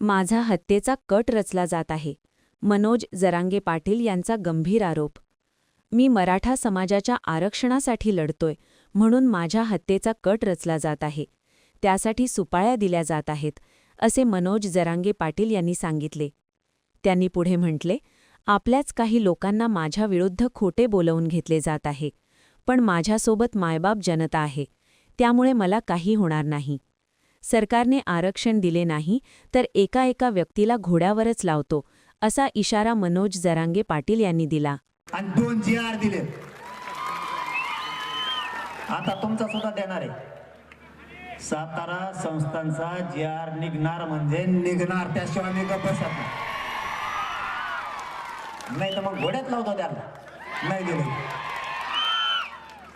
माझा हत्येचा कट रचला जात आहे. मनोज जरांगे पाटील यांचा गंभीर आरोप. मी मराठा समाजाच्या आरक्षणासाठी लढतोय म्हणून माझ्या हत्येचा कट रचला जात आहे. त्यासाठी सुपाळ्या दिल्या जात आहेत, असे मनोज जरांगे पाटील यांनी सांगितले. त्यांनी पुढे म्हटले, आपल्याच काही लोकांना माझ्याविरुद्ध खोटे बोलवून घेतले जात आहे. पण माझ्यासोबत मायबाप जनता आहे, त्यामुळे मला काही होणार नाही. सरकारने आरक्षण दिले नाही तर एका एका व्यक्तीला घोड्यावरच लावतो, असा इशारा मनोज जरांगे पाटील यांनी दिला. आणि 2 GR दिले. आता तुमचा सुद्धा देणार आहे. सातारा संस्थांचा GR निघणार म्हणजे निघणार, त्याशिवाय मी गप्प बसत नाही तर मग घोड्यात लावतो त्याला. नाही दिले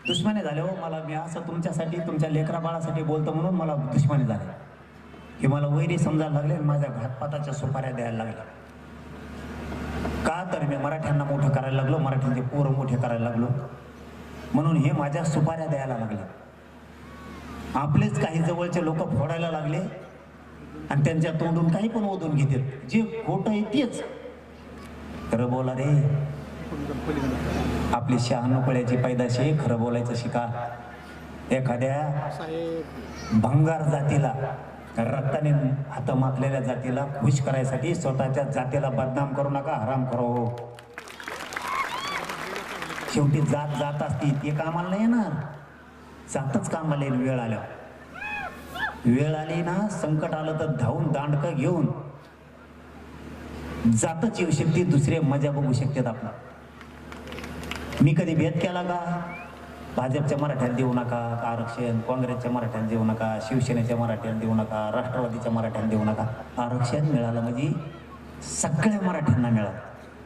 दुश्मनी झाले हो मला. मी असं तुमच्यासाठी तुमच्या लेकरा बाळासाठी बोलतो म्हणून मला दुश्मनी झाली. हे मला वैरी समजायला लागले आणि माझ्या घातपाताच्या सुपाऱ्या द्यायला लागल्या. का तर मी मराठ्यांना मोठं करायला लागलो, मराठ्यांचे पोरं मोठे करायला लागलो म्हणून हे माझ्या सुपाऱ्या द्यायला लागले. आपलेच काही जवळचे लोक फोडायला लागले आणि त्यांच्या तोंडून काही पण ओढून घेतात. जे खोटं आहे तेच खरं बोला रे. आपली 96 पळ्याची पैदाशी खरं बोलायचं शिका. एखाद्या भंगार जातीला, रक्ताने हातमातलेल्या जातीला खुश करायसाठी स्वतःच्या जातीला बदनाम करू नका, हराम करो. शेवटी जात जात असती, ते कामाला नाही येणार. जातच कामाला येईल. वेळ आल्यावर वेळ आली ना, संकट आलं तर धावून दांडकं घेऊन जातच येऊ शकते. दुसरे मजा बघू शकतात. आपला मी कधी भेद केला का? भाजपच्या मराठ्याला देऊ नका आरक्षण, काँग्रेसच्या मराठ्याला देऊ नका, शिवसेनेच्या मराठ्याला देऊ नका, राष्ट्रवादीच्या मराठ्याला देऊ नका. आरक्षण मिळालं म्हणजे सगळ्या मराठ्यांना मिळालं.